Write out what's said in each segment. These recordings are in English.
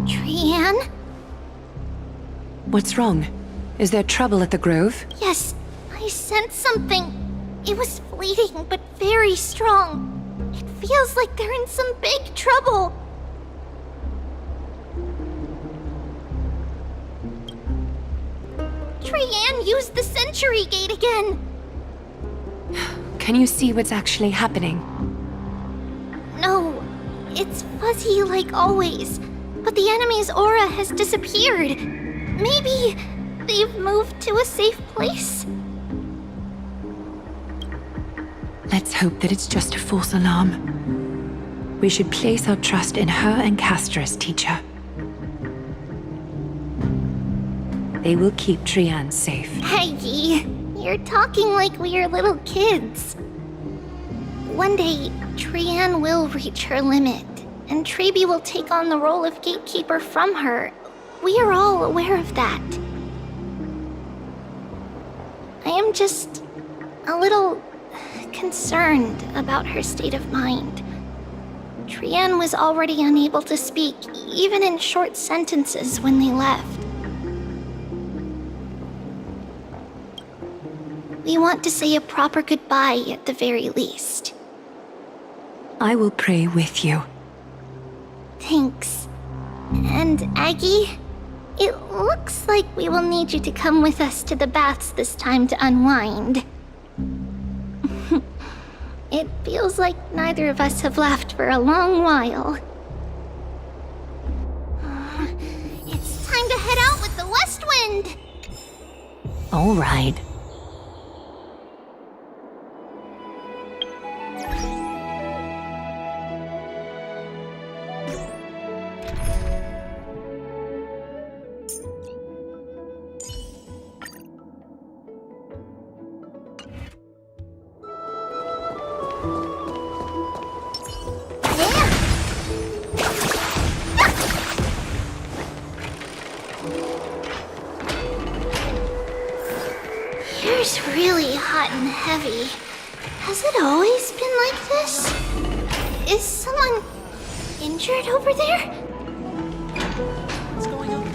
Trianne? What's wrong? Is there trouble at the Grove? Yes, I sensed something. It was fleeting, but very strong. It feels like they're in some big trouble. Trianne used the Sentry Gate again. Can you see what's actually happening? No, it's fuzzy like always, but the enemy's aura has disappeared. Maybe they've moved to a safe place? Let's hope that it's just a false alarm. We should place our trust in her and Caster's teacher. They will keep Trianne safe. Peggy, you're talking like we're little kids. One day, Trianne will reach her limit, and Tribbie will take on the role of gatekeeper from her. We are all aware of that. I am just a little concerned about her state of mind. Trianne was already unable to speak, even in short sentences when they left. We want to say a proper goodbye at the very least. I will pray with you. Thanks. And Aggie, it looks like we will need you to come with us to the baths this time to unwind. It feels like neither of us have laughed for a long while. It's time to head out with the west wind! All right. Here's really hot and heavy. Has it always been like this? Is someone injured over there? What's going on?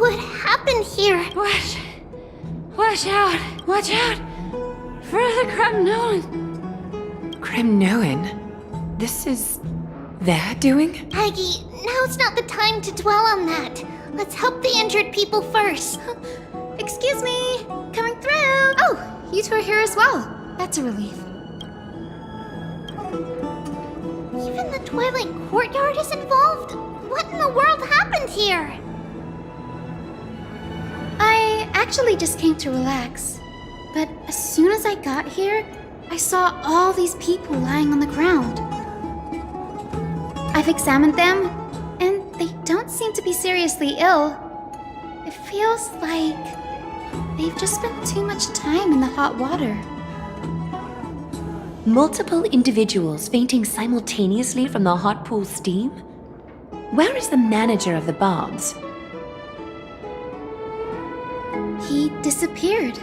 What happened here? Watch out! Watch out! For the Cremnoan! Cremnoan? This is their doing? Aggie, now's not the time to dwell on that. Let's help the injured people first. Excuse me! Coming through! Oh, you two are here as well. That's a relief. Even the Twilight Courtyard is involved? What in the world happened here? I actually just came to relax. But as soon as I got here, I saw all these people lying on the ground. I've examined them, and they don't seem to be seriously ill. It feels like they've just spent too much time in the hot water. Multiple individuals fainting simultaneously from the hot pool steam? Where is the manager of the baths? He disappeared,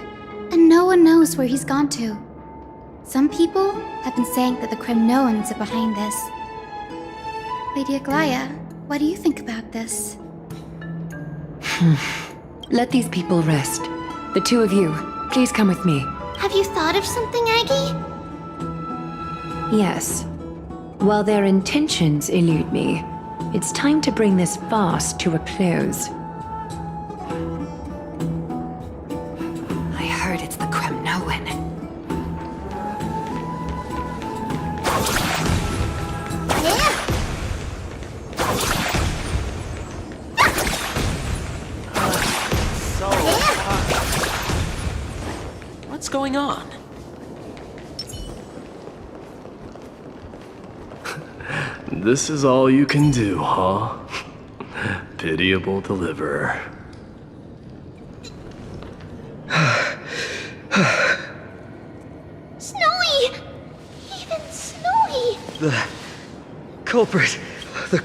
and no one knows where he's gone to. Some people have been saying that the Cremnoans are behind this. Lady Aglaya, what do you think about this? Let these people rest. The two of you, please come with me. Have you thought of something, Aggie? Yes. While their intentions elude me, it's time to bring this farce to a close. I heard it's the Kremnoan. What's going on? This is all you can do, huh? Pitiable deliverer. Snowy! Even Snowy! The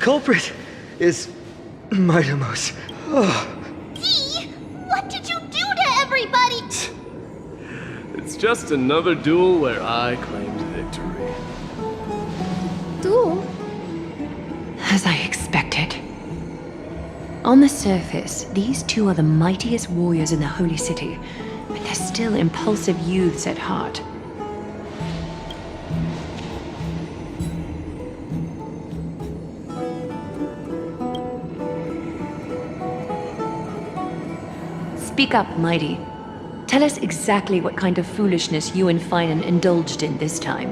culprit is Mightimos. Dee! What did you do to everybody? It's just another duel where I claimed victory. Duel? As I expected. On the surface, these two are the mightiest warriors in the Holy City, but they're still impulsive youths at heart. Speak up, Mighty. Tell us exactly what kind of foolishness you and Finan indulged in this time.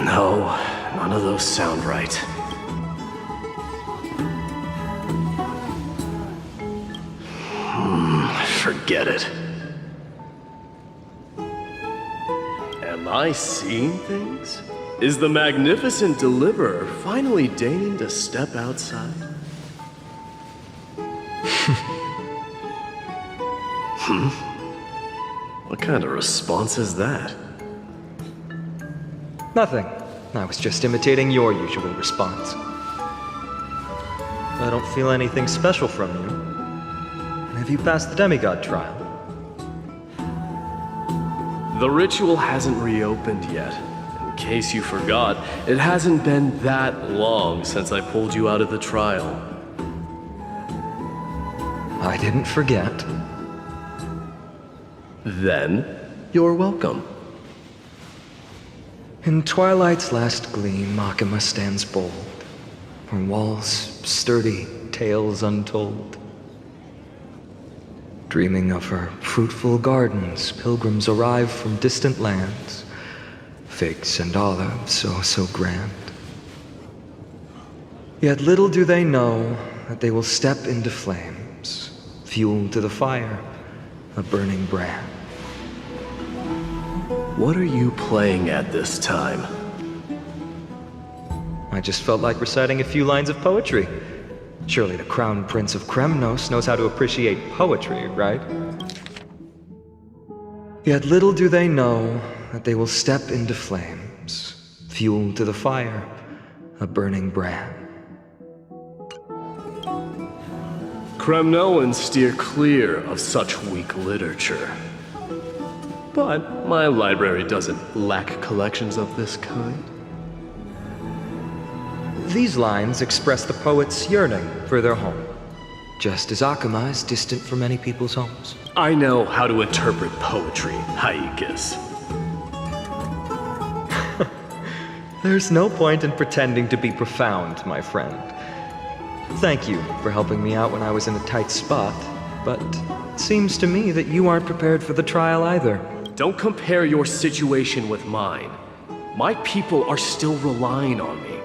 No, none of those sound right. Forget it. Am I seeing things? Is the magnificent deliverer finally deigning to step outside? What kind of response is that? Nothing. I was just imitating your usual response. I don't feel anything special from you. Have you passed the demigod trial? The ritual hasn't reopened yet. In case you forgot, it hasn't been that long since I pulled you out of the trial. I didn't forget. Then, you're welcome. In twilight's last gleam, Makima stands bold. Her walls sturdy, tales untold. Dreaming of her fruitful gardens, pilgrims arrive from distant lands. Figs and olives, so grand. Yet little do they know that they will step into flames, fuel to the fire, a burning brand. What are you playing at this time? I just felt like reciting a few lines of poetry. Surely the Crown Prince of Kremnos knows how to appreciate poetry, right? Yet little do they know that they will step into flames, fuel to the fire, a burning brand. Kremnoans steer clear of such weak literature. But my library doesn't lack collections of this kind. These lines express the poet's yearning for their home, just as Akama is distant from many people's homes. I know how to interpret poetry, Haikis. There's no point in pretending to be profound, my friend. Thank you for helping me out when I was in a tight spot, but it seems to me that you aren't prepared for the trial either. Don't compare your situation with mine. My people are still relying on me.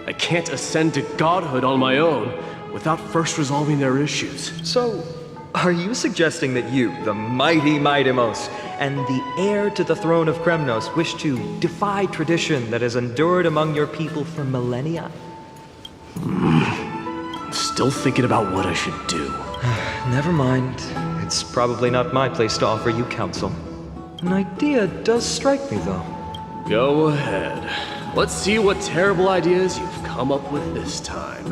I can't ascend to godhood on my own without first resolving their issues. So, are you suggesting that you, the mighty Mightimos, and the heir to the throne of Kremnos, wish to defy tradition that has endured among your people for millennia? Still thinking about what I should do. Never mind. It's probably not my place to offer you counsel. An idea does strike me, though. Go ahead. Let's see what terrible ideas you've come up with this time.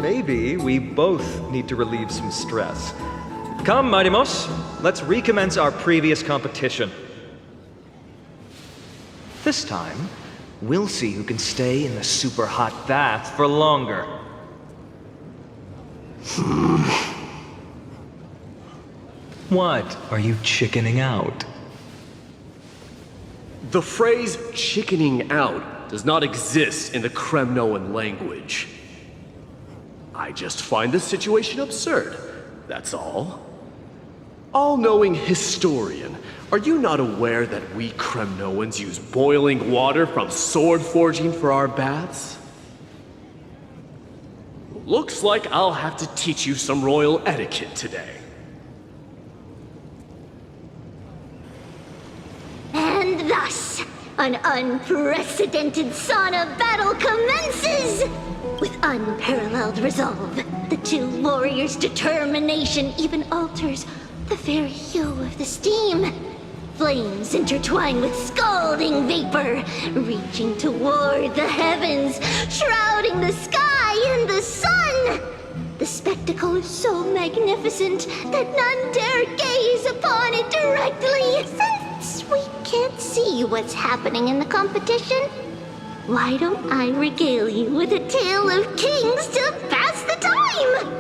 Maybe we both need to relieve some stress. Come, Mightimos. Let's recommence our previous competition. This time, we'll see who can stay in the super hot bath for longer. What? Are you chickening out? The phrase chickening out does not exist in the Kremnoan language. I just find this situation absurd, that's all. All-knowing historian, are you not aware that we Kremnoans use boiling water from sword forging for our baths? Looks like I'll have to teach you some royal etiquette today. And thus, an unprecedented sauna battle commences! With unparalleled resolve, the two warriors' determination even alters the very hue of the steam. Flames intertwine with scalding vapor, reaching toward the heavens, shrouding the sky and the sun. The spectacle is so magnificent that none dare gaze upon it directly. Since we can't see what's happening in the competition, why don't I regale you with a tale of kings to pass the time?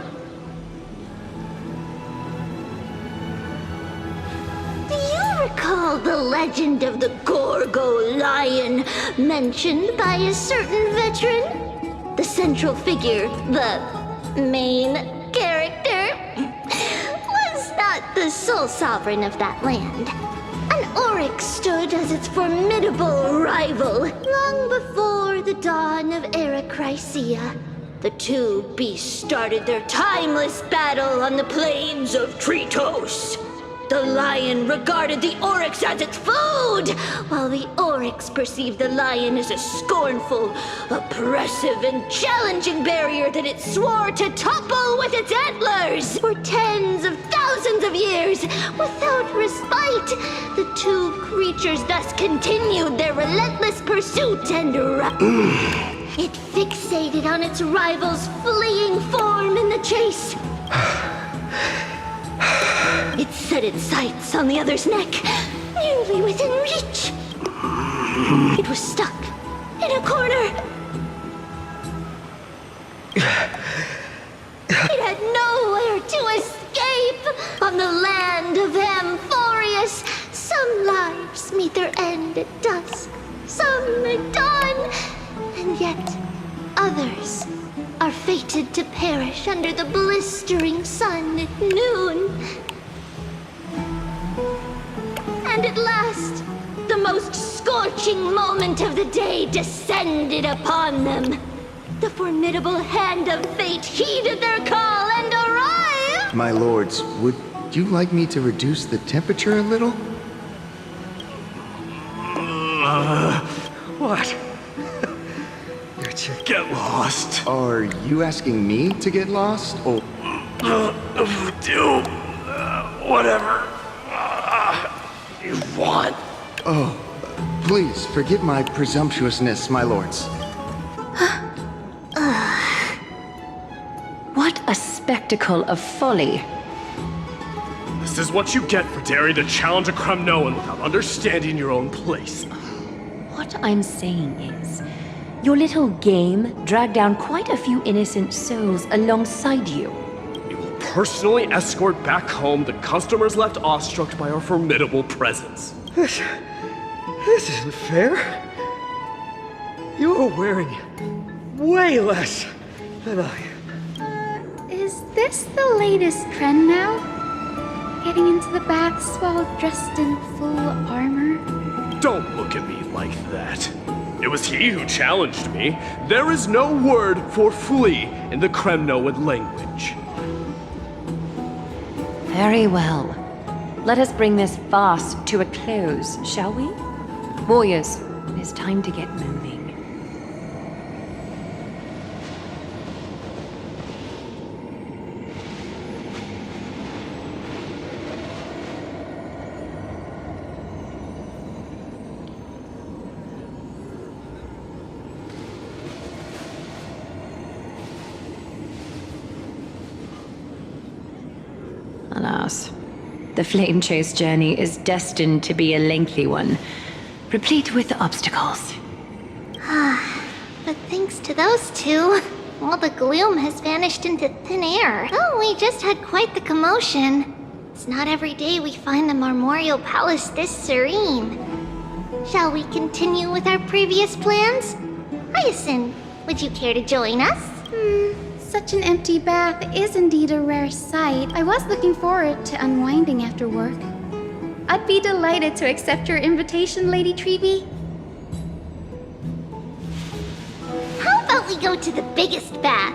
Do you recall the legend of the Gorgo lion mentioned by a certain veteran? The central figure, the main character, was not the sole sovereign of that land. An Oryx stood as its formidable rival long before the dawn of Era Chrysia. The two beasts started their timeless battle on the plains of Tritos. The lion regarded the Oryx as its food, while the Oryx perceived the lion as a scornful, oppressive, and challenging barrier that it swore to topple with its antlers. For tens of thousands of years, without respite, the two creatures thus continued their relentless pursuit and it fixated on its rival's fleeing form in the chase. It set its sights on the other's neck, nearly within reach. It was stuck in a corner. It had nowhere to escape. On the land of Amphorius, some lives meet their end at dusk, some at dawn, and yet others are fated to perish under the blistering sun at noon. And at last, the most scorching moment of the day descended upon them. The formidable hand of fate heeded their call and arrived! My lords, would you like me to reduce the temperature a little? What? Get lost. Are you asking me to get lost, or... Do whatever you want. Oh, please forgive my presumptuousness, my lords. What a spectacle of folly. This is what you get for daring to challenge a Kremnoan without understanding your own place. What I'm saying is, your little game dragged down quite a few innocent souls alongside you. We will personally escort back home the customers left awestruck by our formidable presence. This isn't fair. You're wearing way less than I am. Is this the latest trend now? Getting into the baths while dressed in full armor? Don't look at me like that. It was he who challenged me. There is no word for flee in the Kremnoan language. Very well. Let us bring this farce to a close, shall we? Warriors, it is time to get moving. Alas, the flame chase journey is destined to be a lengthy one, replete with obstacles. But thanks to those two, all the gloom has vanished into thin air. Oh, we just had quite the commotion. It's not every day we find the Marmorial Palace this serene. Shall we continue with our previous plans? Hyacinth, would you care to join us? Such an empty bath is indeed a rare sight. I was looking forward to unwinding after work. I'd be delighted to accept your invitation, Lady Tribbie. How about we go to the biggest bath?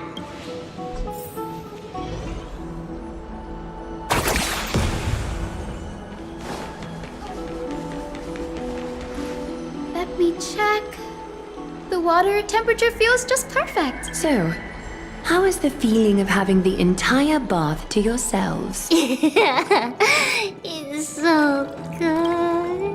Let me check. The water temperature feels just perfect. So, how is the feeling of having the entire bath to yourselves? It's so good.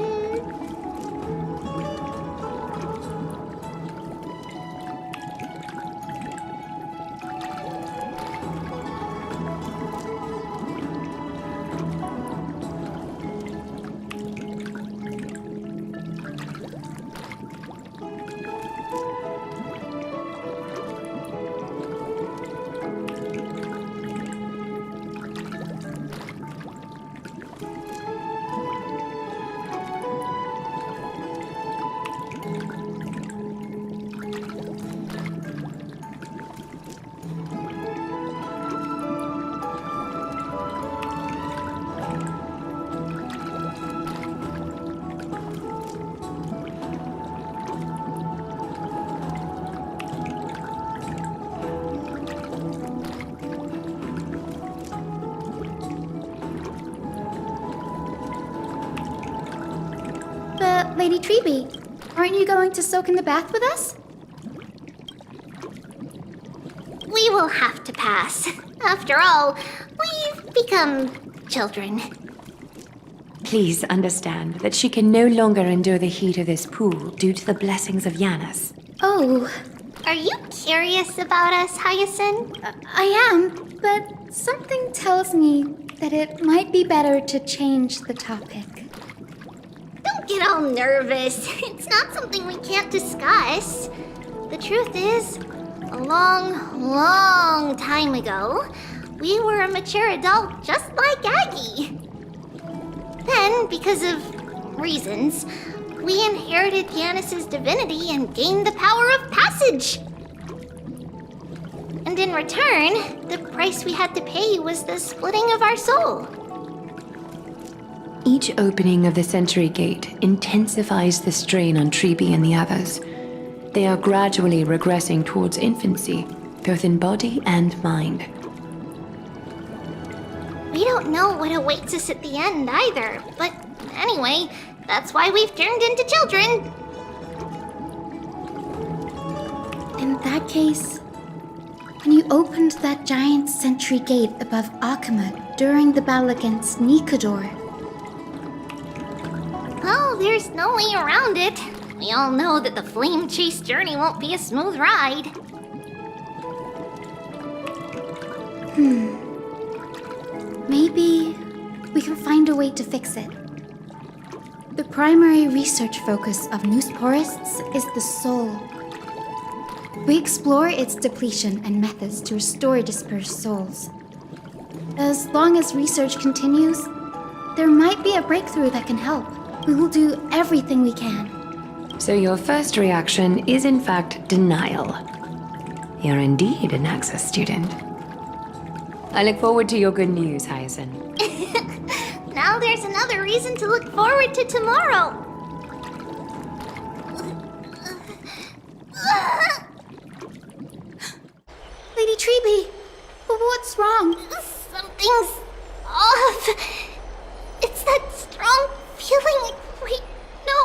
But, Lady Tribbie, aren't you going to soak in the bath with us? We will have to pass. After all, we've become children. Please understand that she can no longer endure the heat of this pool due to the blessings of Yanis. Oh, Are you curious about us, Hyacinth? I am, but something tells me that it might be better to change the topic. Don't get all nervous. It's not something we can't discuss. The truth is, a long time ago, we were a mature adult just like Aggie. Then, because of reasons, we inherited Yanis's divinity and gained the power of passage. And in return, the price we had to pay was the splitting of our soul. Each opening of the Century Gate intensifies the strain on Tribbie and the others. They are gradually regressing towards infancy, both in body and mind. We don't know what awaits us at the end either, but anyway, that's why we've turned into children. In that case, when you opened that giant sentry gate above Akama during the battle against Nikador, Well, there's no way around it. We all know that the flame chase journey won't be a smooth ride. maybe we can find a way to fix it. The primary research focus of Noosporists is the soul. We explore its depletion and methods to restore dispersed souls. As long as research continues, there might be a breakthrough that can help. We will do everything we can. So your first reaction is in fact denial. You're indeed an Access student. I look forward to your good news, Hyacinth. Now there's another reason to look forward to tomorrow. Lady Tribbie, what's wrong? Something's off. It's that strong feeling. Wait, no.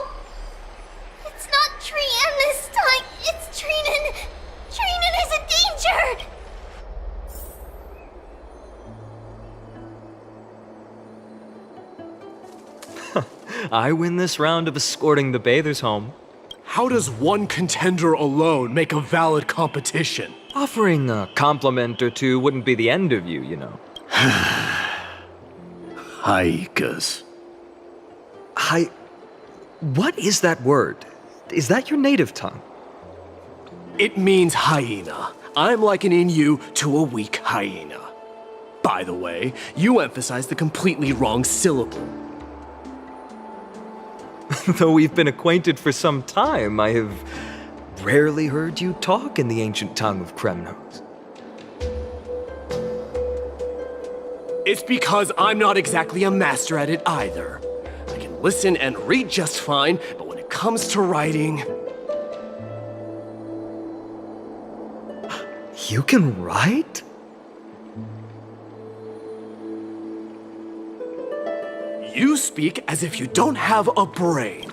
It's not Trian this time. It's Trinan. Trinan is in danger. I win this round of escorting the bathers home. How does one contender alone make a valid competition? Offering a compliment or two wouldn't be the end of you, you know. Haikas. What is that word? Is that your native tongue? It means hyena. I'm likening you to a weak hyena. By the way, you emphasized the completely wrong syllable. Though we've been acquainted for some time, I have rarely heard you talk in the ancient tongue of Kremnos. It's because I'm not exactly a master at it either. I can listen and read just fine, but when it comes to writing... You can write? You speak as if you don't have a brain.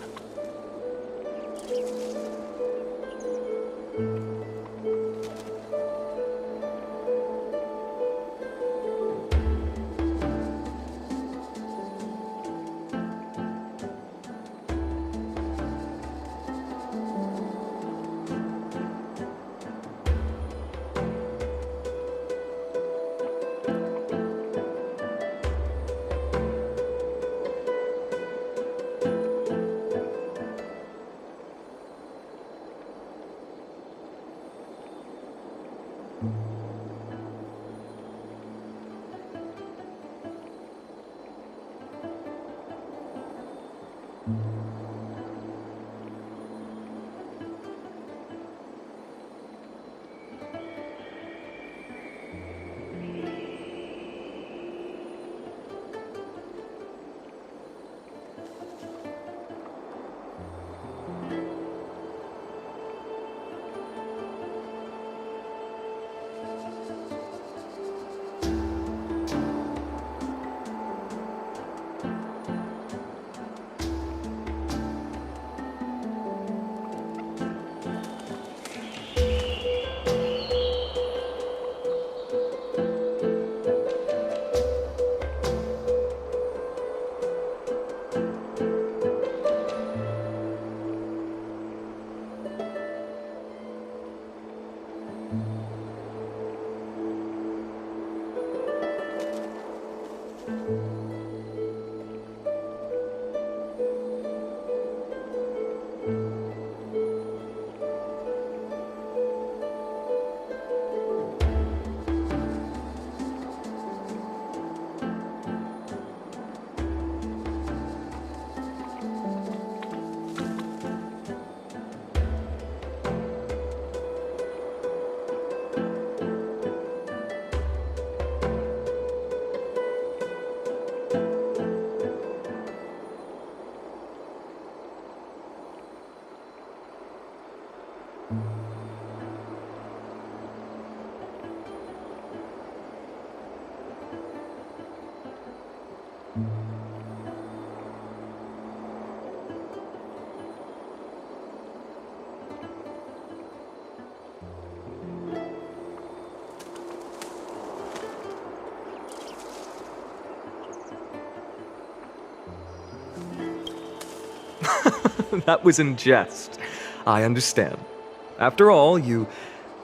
That was in jest. I understand. After all, you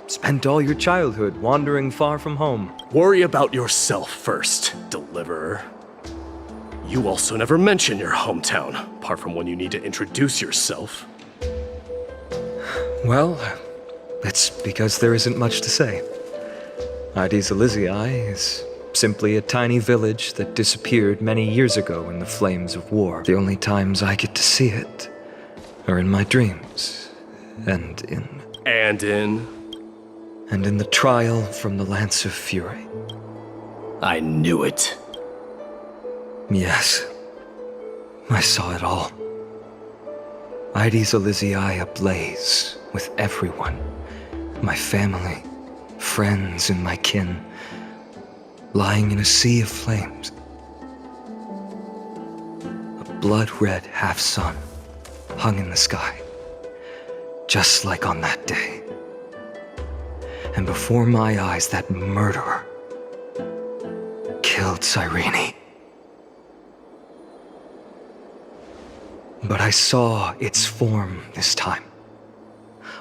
spent all your childhood wandering far from home. Worry about yourself first, Deliverer. You also never mention your hometown, apart from when you need to introduce yourself. Well, it's because there isn't much to say. Ides Elysiae is simply a tiny village that disappeared many years ago in the flames of war. The only times I get to see it are in my dreams, and in the trial from the Lance of Fury. I knew it. Yes, I saw it all. Ides Elysiae ablaze with everyone. My family, friends, and my kin, lying in a sea of flames. A blood-red half-sun hung in the sky, just like on that day. And before my eyes, that murderer killed Cyrene. But I saw its form this time.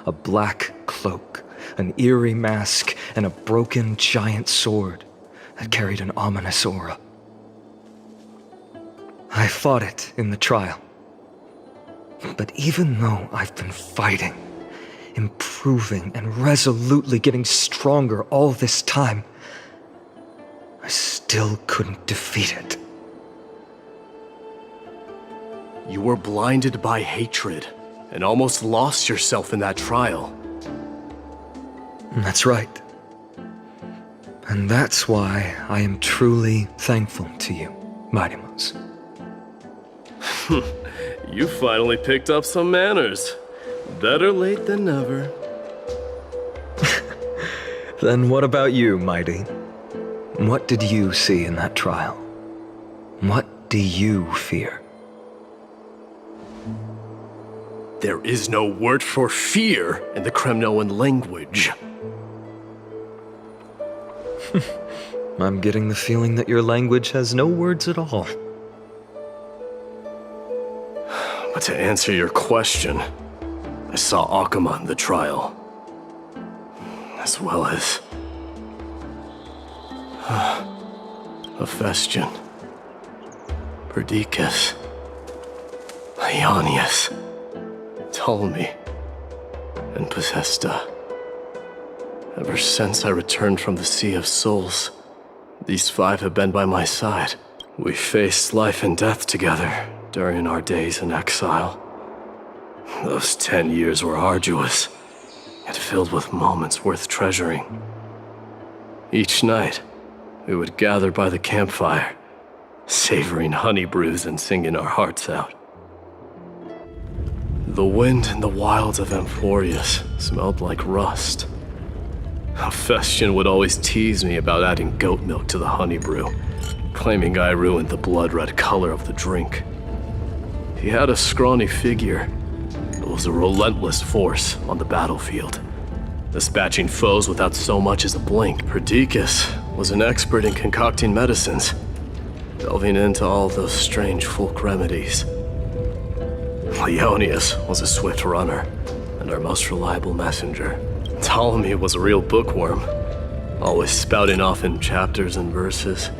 A black cloak, an eerie mask, and a broken giant sword that carried an ominous aura. I fought it in the trial. But even though I've been fighting, improving, and resolutely getting stronger all this time, I still couldn't defeat it. You were blinded by hatred and almost lost yourself in that trial. That's right. And that's why I am truly thankful to you, Mighty Mouse. You finally picked up some manners. Better late than never. Then what about you, Mighty? What did you see in that trial? What do you fear? There is no word for fear in the Kremnoan language. I'm getting the feeling that your language has no words at all. But to answer your question, I saw Akuma in the trial. As well as... Hephaestion, Perdiccas, Ionius, Ptolemy, and Possesta. Ever since I returned from the Sea of Souls, these 5 have been by my side. We faced life and death together during our days in exile. Those 10 years were arduous, yet filled with moments worth treasuring. Each night, we would gather by the campfire, savoring honey brews and singing our hearts out. The wind in the wilds of Amphorius smelled like rust. Hephaestion would always tease me about adding goat milk to the honey brew, claiming I ruined the blood-red color of the drink. He had a scrawny figure, but was a relentless force on the battlefield, dispatching foes without so much as a blink. Perdiccas was an expert in concocting medicines, delving into all those strange folk remedies. Leonius was a swift runner, and our most reliable messenger. Ptolemy was a real bookworm, always spouting off in chapters and verses.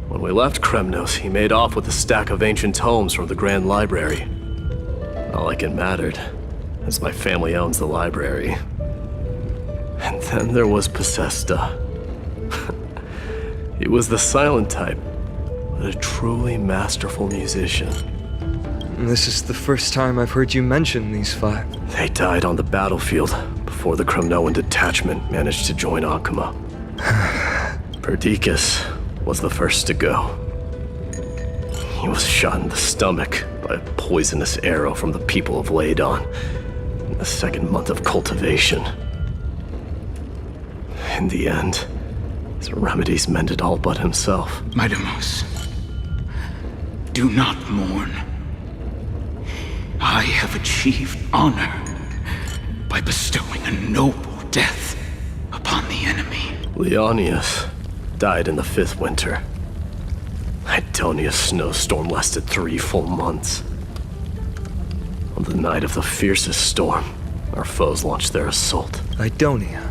When we left Kremnos, he made off with a stack of ancient tomes from the Grand Library. Not like it mattered, as my family owns the library. And then there was Possesta. He was the silent type, but a truly masterful musician. This is the first time I've heard you mention these 5. They died on the battlefield before the Kremnoan detachment managed to join Akuma. Perdiccas was the first to go. He was shot in the stomach by a poisonous arrow from the people of Ladon in the 2nd month of cultivation. In the end, his remedies mended all but himself. Mighty Mouse, do not mourn. I have achieved honor by bestowing a noble death upon the enemy. Leonius died in the 5th winter. Idonia's snowstorm lasted 3 full months. On the night of the fiercest storm, our foes launched their assault. Idonia?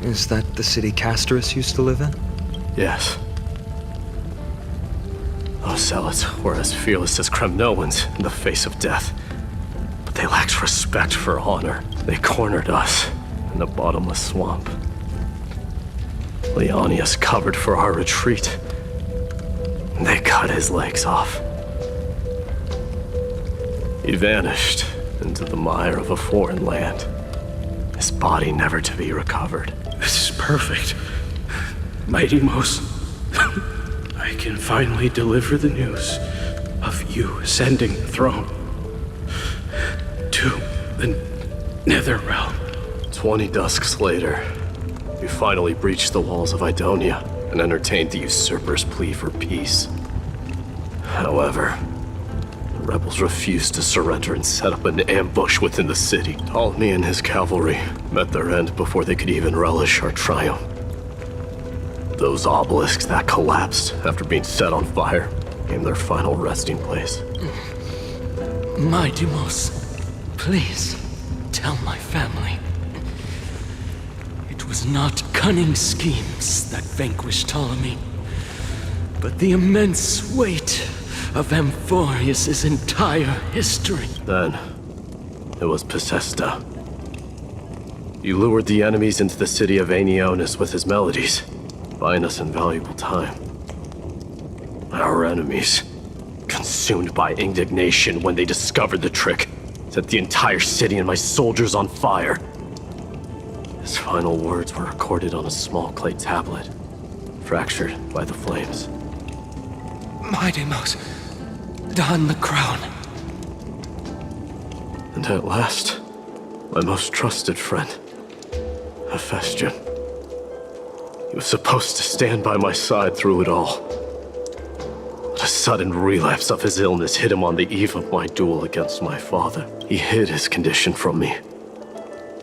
Is that the city Castorus used to live in? Yes. Those zealots were as fearless as Kremnoans in the face of death. But they lacked respect for honor. They cornered us in the bottomless swamp. Leonius covered for our retreat. They cut his legs off. He vanished into the mire of a foreign land, his body never to be recovered. This is perfect. Mighty Mouse, I can finally deliver the news of you ascending the throne to the Nether Realm. 20 dusks later, we finally breached the walls of Idonia and entertained the usurper's plea for peace. However, the rebels refused to surrender and set up an ambush within the city. Ptolemy and his cavalry met their end before they could even relish our triumph. Those obelisks that collapsed after being set on fire became their final resting place. Mighty Mouse, please tell my family. It was not cunning schemes that vanquished Ptolemy, but the immense weight of Amphorius' entire history. Then, it was Pacesta. He lured the enemies into the city of Aeneonis with his melodies, buying us invaluable time. Our enemies, consumed by indignation when they discovered the trick, set the entire city and my soldiers on fire. His final words were recorded on a small clay tablet, fractured by the flames. Mightymost, don the crown. And at last, my most trusted friend, Hephaestion. He was supposed to stand by my side through it all. But a sudden relapse of his illness hit him on the eve of my duel against my father. He hid his condition from me.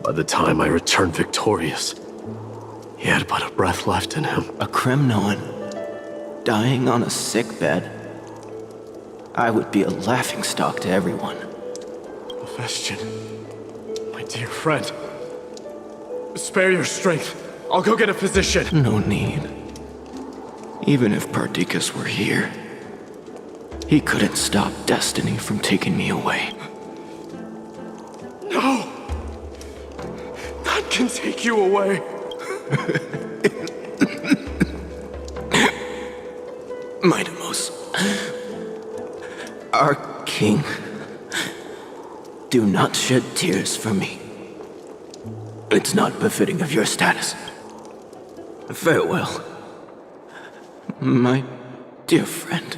By the time I returned victorious, he had but a breath left in him. A Cremnoan, dying on a sickbed. I would be a laughingstock to everyone. Hephaestion, my dear friend, spare your strength. I'll go get a physician. No need. Even if Perdiccas were here, he couldn't stop destiny from taking me away. No! None can take you away. Mightymost, our king, do not shed tears for me. It's not befitting of your status. Farewell, my dear friend.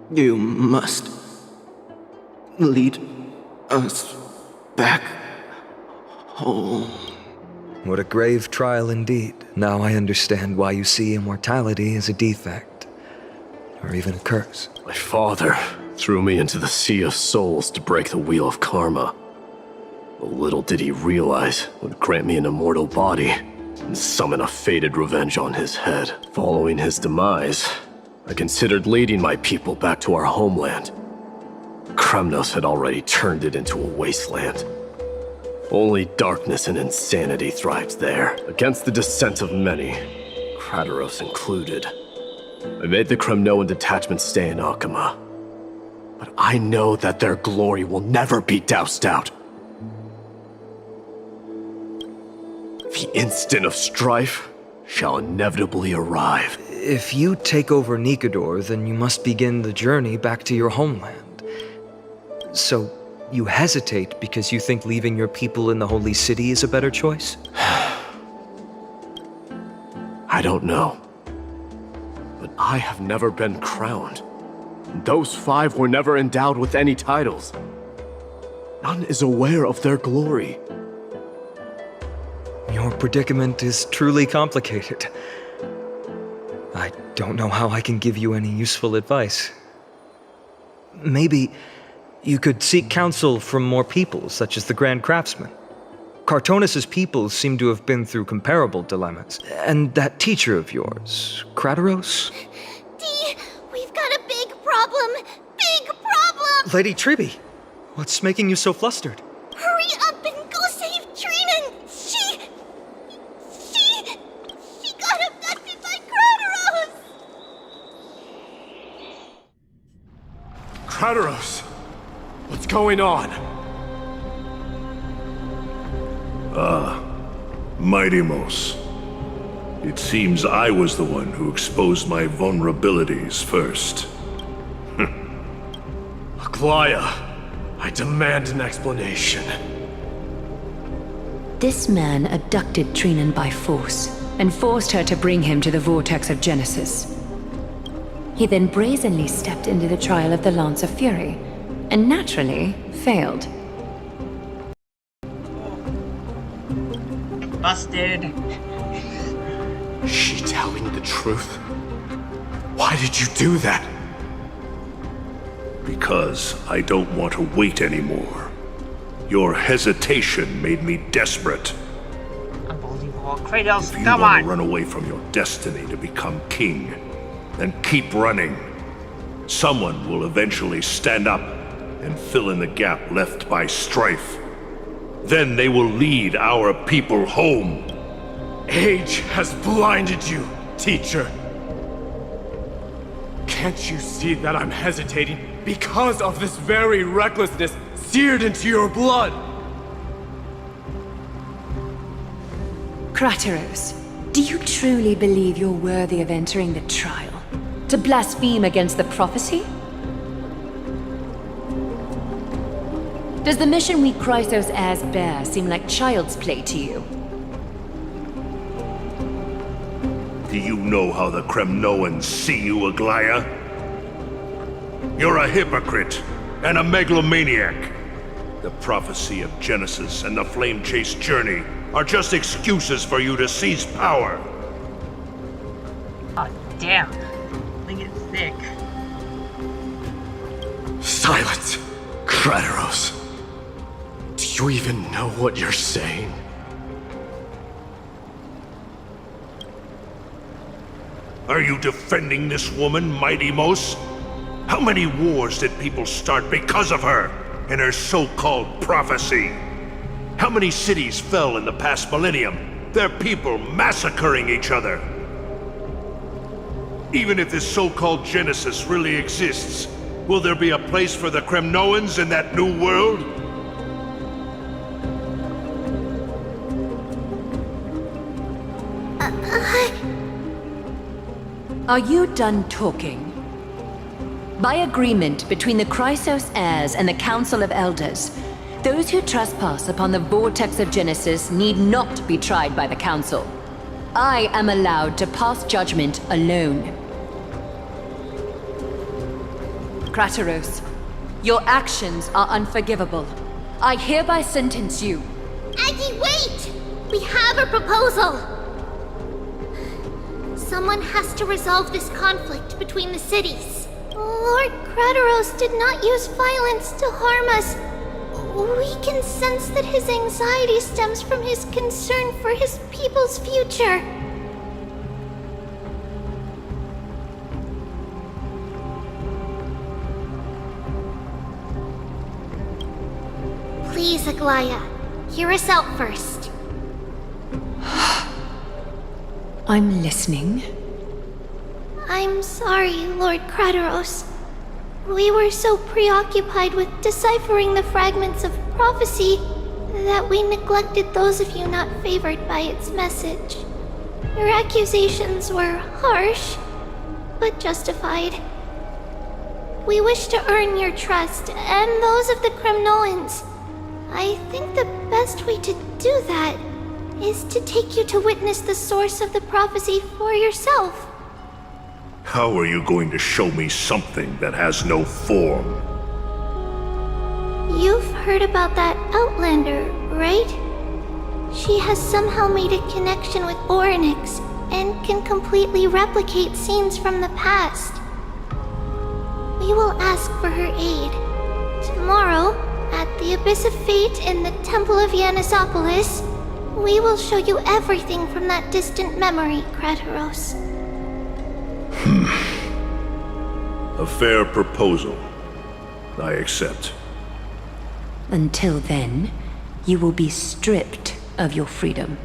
You must lead us back home. What a grave trial indeed. Now I understand why you see immortality as a defect, or even a curse. My father threw me into the sea of souls to break the wheel of karma. But little did he realize it would grant me an immortal body and summon a fated revenge on his head. Following his demise, I considered leading my people back to our homeland. Kremnos had already turned it into a wasteland. Only darkness and insanity thrived there, against the dissent of many, Krateros included. I made the Kremnoan detachment stay in Akama. But I know that their glory will never be doused out. The instant of strife shall inevitably arrive. If you take over Nikedor, then you must begin the journey back to your homeland. So, you hesitate because you think leaving your people in the Holy City is a better choice? I don't know. But I have never been crowned. Those 5 were never endowed with any titles. None is aware of their glory. Your predicament is truly complicated. I don't know how I can give you any useful advice. Maybe you could seek counsel from more people, such as the Grand Craftsman. Cartonis' people seem to have been through comparable dilemmas. And that teacher of yours, Krateros? Dee, we've got a big problem! Big problem! Lady Tribbie, what's making you so flustered? Hurry up and go save Trina! She got abducted by Krateros! Krateros! What's going on? Mightymost. It seems I was the one who exposed my vulnerabilities first. Aglaya, I demand an explanation. This man abducted Trinan by force and forced her to bring him to the vortex of Genesis. He then brazenly stepped into the trial of the Lance of Fury, and naturally failed. Busted. Is she telling the truth? Why did you do that? Because I don't want to wait anymore. Your hesitation made me desperate. Unbelievable. Kratos, If you come want on. to run away from your destiny to become king, then keep running. Someone will eventually stand up and fill in the gap left by strife. Then they will lead our people home. Age has blinded you, teacher. Can't you see that I'm hesitating because of this very recklessness seared into your blood? Crateros, do you truly believe you're worthy of entering the trial? To blaspheme against the prophecy? Does the mission we Chrysos heirs bear seem like child's play to you? Do you know how the Kremnoans see you, Aglaya? You're a hypocrite and a megalomaniac. The prophecy of Genesis and the Flame Chase journey are just excuses for you to seize power. Oh, damn. Thing is thick. Silence, Crateros. Do you even know what you're saying? Are you defending this woman, Mighty Mos? How many wars did people start because of her and her so-called prophecy? How many cities fell in the past millennium, their people massacring each other? Even if this so-called Genesis really exists, will there be a place for the Kremnoans in that new world? Are you done talking? By agreement between the Chrysos heirs and the Council of Elders, those who trespass upon the vortex of Genesis need not be tried by the Council. I am allowed to pass judgment alone. Crateros, your actions are unforgivable. I hereby sentence you. Aggie, wait! We have a proposal! Someone has to resolve this conflict between the cities. Lord Crateros did not use violence to harm us. We can sense that his anxiety stems from his concern for his people's future. Please, Aglaya, hear us out first. I'm listening. I'm sorry, Lord Crateros. We were so preoccupied with deciphering the fragments of prophecy that we neglected those of you not favored by its message. Your accusations were harsh, but justified. We wish to earn your trust and those of the Kremnoans. I think the best way to do that is to take you to witness the source of the prophecy for yourself. How are you going to show me something that has no form? You've heard about that Outlander, right? She has somehow made a connection with Orynyx and can completely replicate scenes from the past. We will ask for her aid. Tomorrow, at the Abyss of Fate in the Temple of Yanisopolis, we will show you everything from that distant memory, Crateros. A fair proposal. I accept. Until then, you will be stripped of your freedom.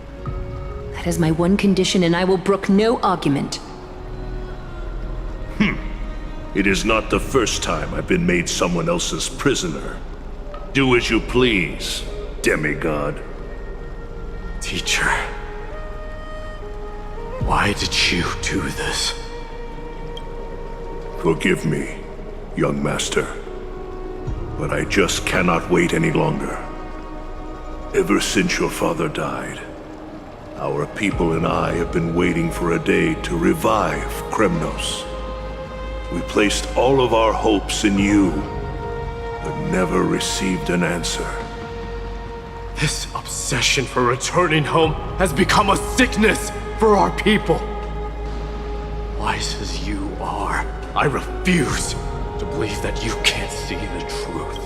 That is my one condition, and I will brook no argument. It is not the first time I've been made someone else's prisoner. Do as you please, demigod. Teacher, why did you do this? Forgive me, young master, but I just cannot wait any longer. Ever since your father died, our people and I have been waiting for a day to revive Kremnos. We placed all of our hopes in you, but never received an answer. This obsession for returning home has become a sickness for our people. Wise as you are, I refuse to believe that you can't see the truth.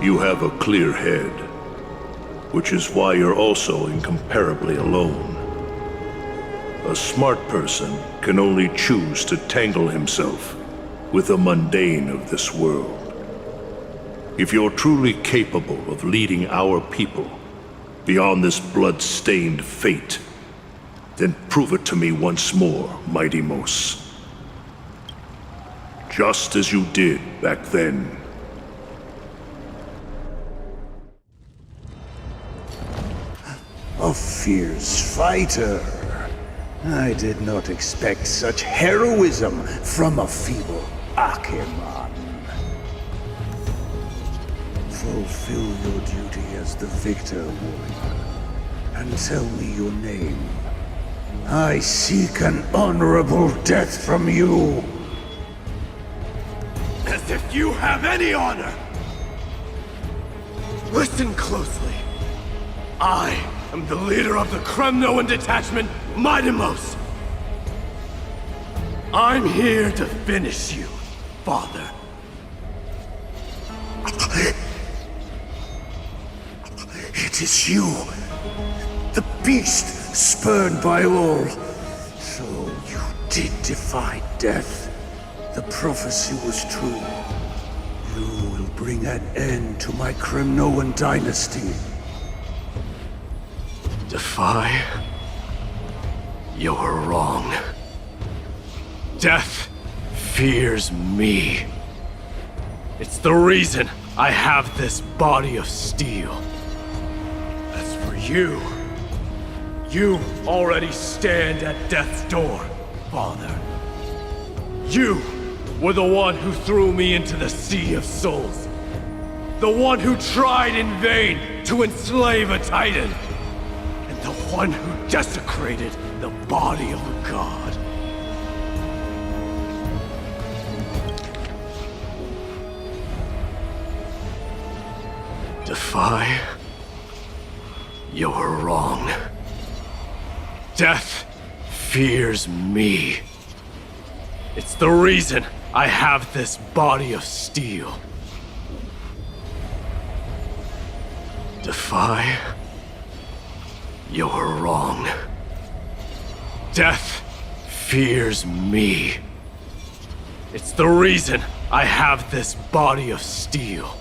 You have a clear head, which is why you're also incomparably alone. A smart person can only choose to tangle himself with the mundane of this world. If you're truly capable of leading our people beyond this blood-stained fate, Then prove it to me once more, Mighty Mos. Just as you did back then. A fierce fighter. I did not expect such heroism from a feeble Acheman. Fulfill your duty as the victor, warrior, and tell me your name. I seek an honorable death from you. As if you have any honor! Listen closely. I am the leader of the Kremnoan detachment, Mighty Mos. I'm here to finish you, Father. It is you, the beast spurned by all. So you did defy death. The prophecy was true. You will bring an end to my Kremnoan dynasty. Defy? You're wrong. Death fears me. It's the reason I have this body of steel. As for you, you already stand at death's door, Father. You were the one who threw me into the Sea of Souls. The one who tried in vain to enslave a Titan. And the one who desecrated the body of a god. Defy? You're wrong. Death fears me. It's the reason I have this body of steel. Defy? You're wrong. Death fears me. It's the reason I have this body of steel.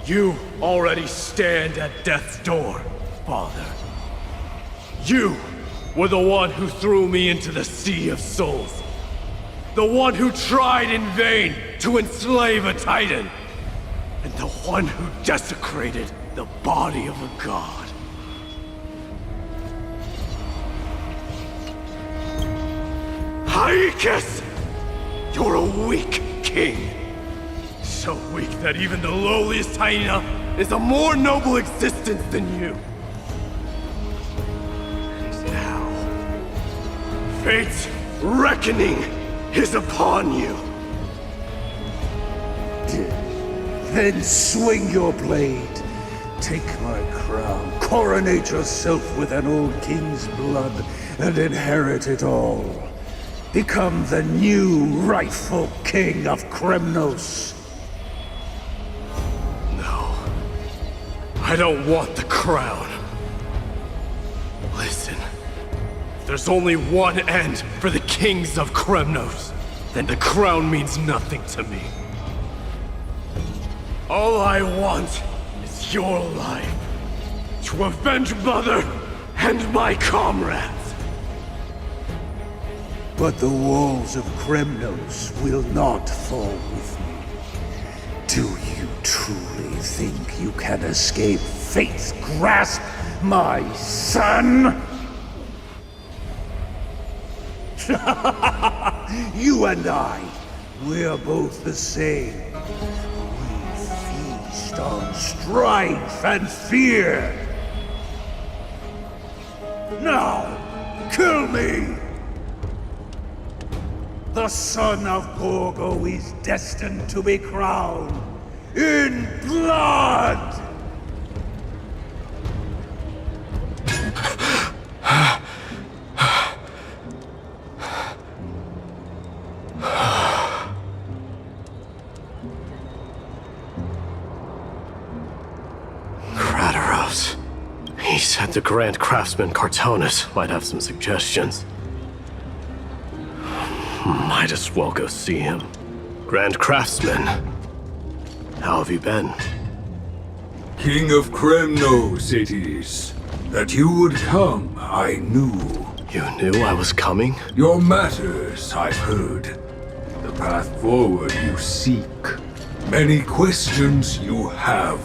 You already stand at death's door, Father. You were the one who threw me into the Sea of Souls. The one who tried in vain to enslave a Titan. And the one who desecrated the body of a god. Haikis! You're a weak king. So weak that even the lowliest hyena is a more noble existence than you. And now, fate's reckoning is upon you. Then swing your blade. Take my crown. Coronate yourself with an old king's blood and inherit it all. Become the new rightful king of Kremnos. I don't want the crown. Listen, if there's only one end for the kings of Kremnos, then the crown means nothing to me. All I want is your life, to avenge Mother and my comrades. But the walls of Kremnos will not fall with me. Do you truly think you can escape fate's grasp, my son? You and I, we're both the same. We feast on strife and fear. Now, kill me! The son of Gorgo is destined to be crowned, in blood! He said the Grand Craftsman Cartonus might have some suggestions. Might as well go see him. Grand Craftsman, how have you been? King of Kremnos it is. That you would come, I knew. You knew I was coming? Your matters, I've heard. The path forward you seek. Many questions you have.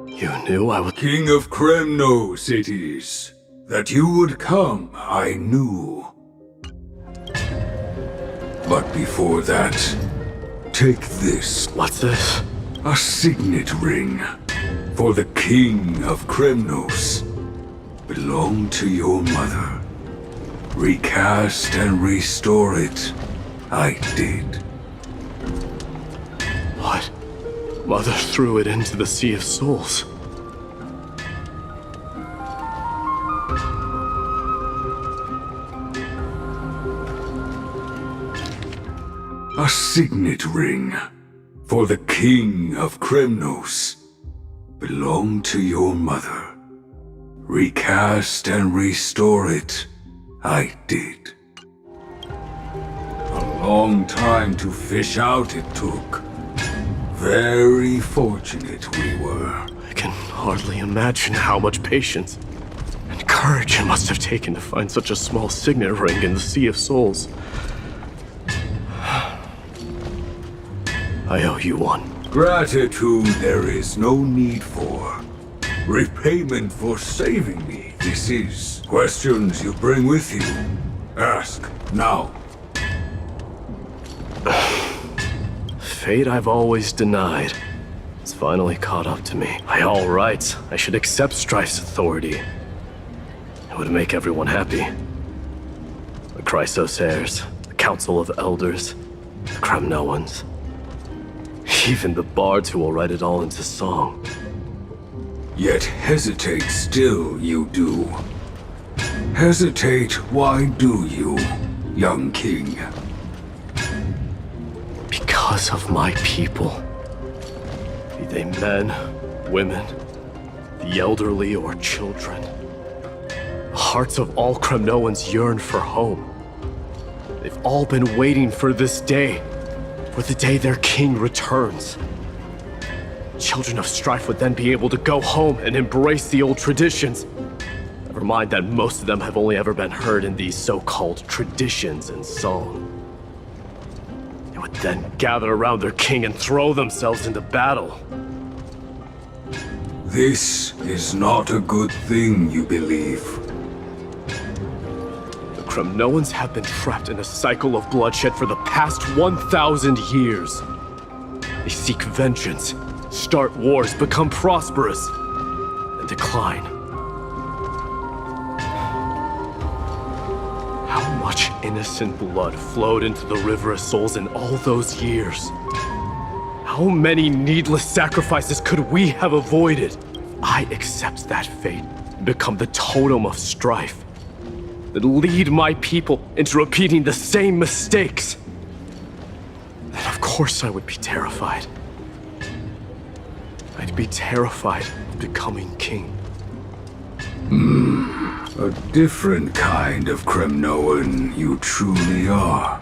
You knew I was... King of Kremnos it is. That you would come, I knew. But before that, take this. What's this? A signet ring. For the King of Kremnos. Belonged to your mother. Recast and restore it. I did. What? Mother threw it into the Sea of Souls. A signet ring for the King of Kremnos. Belonged to your mother. Recast and restore it. I did. A long time to fish out it took. Very fortunate we were. I can hardly imagine how much patience and courage it must have taken to find such a small signet ring in the Sea of Souls. I owe you one. Gratitude there is no need for. Repayment for saving me, this is. Questions you bring with you. Ask, now. Fate I've always denied. It's finally caught up to me. By all rights, I should accept Strife's authority. It would make everyone happy. The Chrysos heirs, the Council of Elders, the Kremnoans. Even the bards who will write it all into song. Yet hesitate still you do. Hesitate, why do you, young king? Because of my people. Be they men, women, the elderly or children. The hearts of all Kremnoans yearn for home. They've all been waiting for this day. For the day their king returns. Children of Strife would then be able to go home and embrace the old traditions. Never mind that most of them have only ever been heard in these so-called traditions and song. They would then gather around their king and throw themselves into battle. This is not a good thing, you believe. The Kremnoans have been trapped in a cycle of bloodshed for the past 1,000 years. They seek vengeance, start wars, become prosperous, and decline. How much innocent blood flowed into the River of Souls in all those years? How many needless sacrifices could we have avoided? If I accept that fate and become the totem of strife, that lead my people into repeating the same mistakes, then of course I would be terrified. I'd be terrified of becoming king. A different kind of Kremnoan you truly are.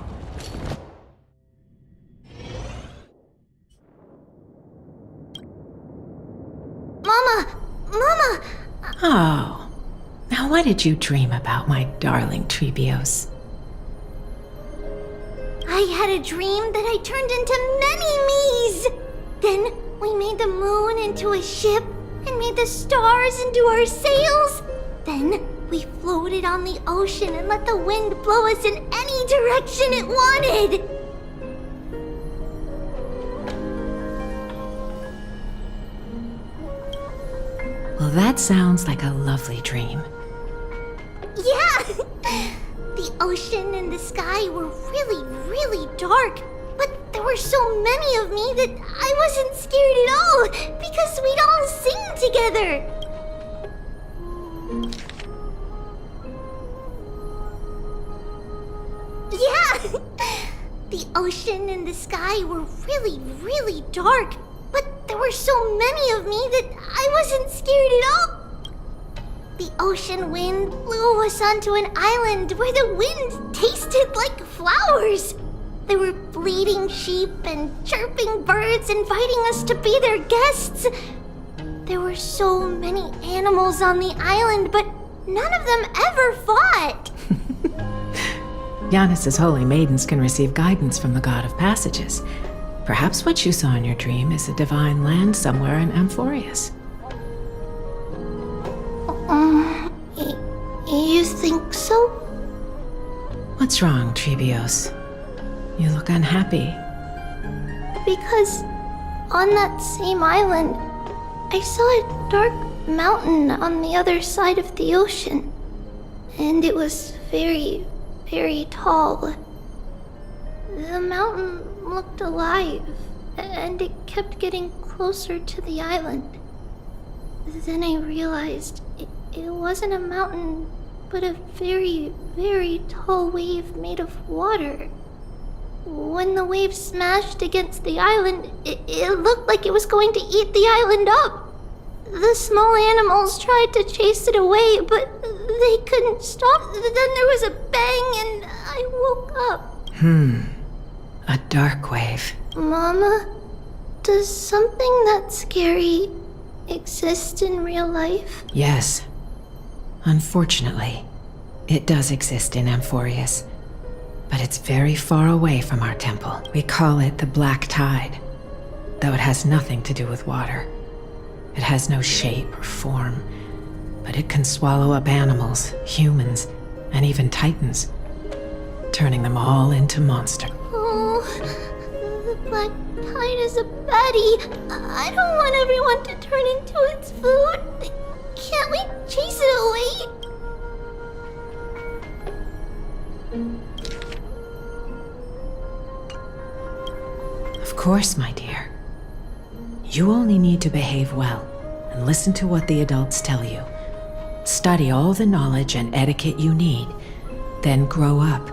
Mama! Oh. Now what did you dream about, my darling Tribbios? I had a dream that I turned into many me's. Then we made the moon into a ship and made the stars into our sails. Then we floated on the ocean and let the wind blow us in any direction it wanted. Well, that sounds like a lovely dream. Yeah! The ocean and the sky were really, really dark, but there there were so many of me that I wasn't scared at all because we'd all sing together. Yeah, the ocean and the sky were really, really dark, but there were so many of me that I wasn't scared at all. The ocean wind blew us onto an island where the wind tasted like flowers. There were bleating sheep and chirping birds inviting us to be their guests. There were so many animals on the island, but none of them ever fought. Yanis's holy maidens can receive guidance from the God of Passages. Perhaps what you saw in your dream is a divine land somewhere in Amphorius. You think so? What's wrong, Tribbios? You look unhappy. Because on that same island, I saw a dark mountain on the other side of the ocean. And it was very, very tall. The mountain looked alive, and it kept getting closer to the island. Then I realized it wasn't a mountain, but a very, very tall wave made of water. When the wave smashed against the island, it looked like it was going to eat the island up. The small animals tried to chase it away, but they couldn't stop. Then there was a bang and I woke up. A dark wave. Mama, does something that scary exist in real life? Yes. Unfortunately, it does exist in Amphorius. But it's very far away from our temple. We call it the Black Tide, though it has nothing to do with water. It has no shape or form, but it can swallow up animals, humans, and even titans, turning them all into monsters. Oh, the Black Tide is a baddie. I don't want everyone to turn into its food. Can't we chase it away? Of course, my dear. You only need to behave well and listen to what the adults tell you. Study all the knowledge and etiquette you need, then grow up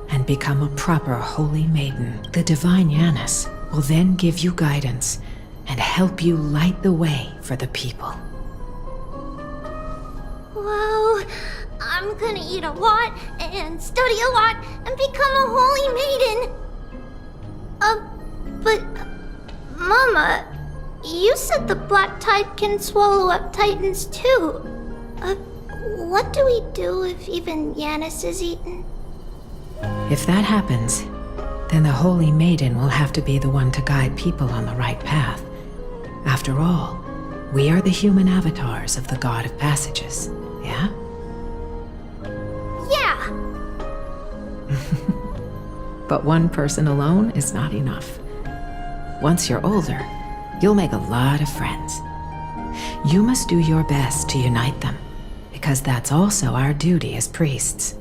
and become a proper holy maiden. The divine Yanis will then give you guidance and help you light the way for the people. Wow, I'm gonna eat a lot and study a lot and become a holy maiden. But Mama, you said the Black Tide can swallow up titans too. What do we do if even Yanis is eaten? If that happens, then the holy maiden will have to be the one to guide people on the right path. After all, we are the human avatars of the God of Passages, yeah? Yeah! But one person alone is not enough. Once you're older, you'll make a lot of friends. You must do your best to unite them, because that's also our duty as priests.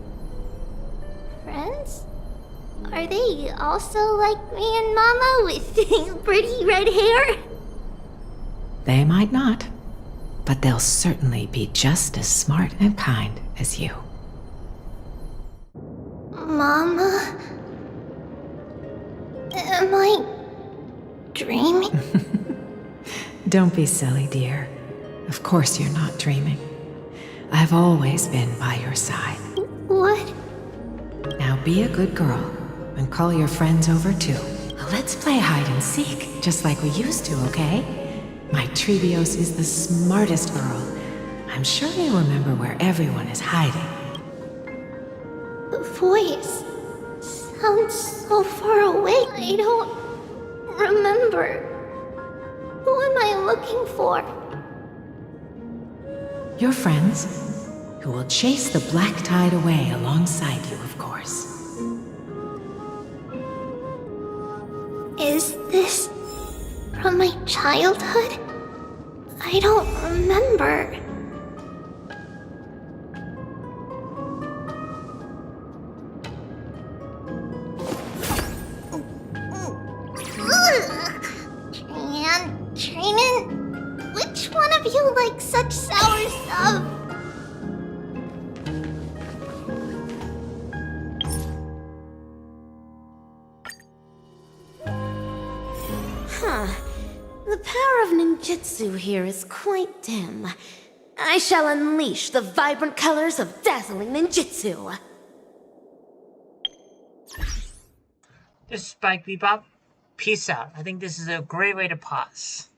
Friends? Are they also like me and Mama with pretty red hair? They might not, but they'll certainly be just as smart and kind as you. Mama? Am I dreaming? Don't be silly, dear. Of course you're not dreaming. I've always been by your side. What? Now be a good girl and call your friends over too. Let's play hide and seek, just like we used to, okay? My Tribbios is the smartest girl. I'm sure you remember where everyone is hiding. The voice sounds so far away. I don't remember. Who am I looking for? Your friends, who will chase the Black Tide away alongside you, of course. Is this from my childhood? I don't remember. like such sour stuff. Huh. The power of ninjutsu here is quite dim. I shall unleash the vibrant colors of dazzling ninjutsu. This is Spike Bebop. Peace out. I think this is a great way to pause.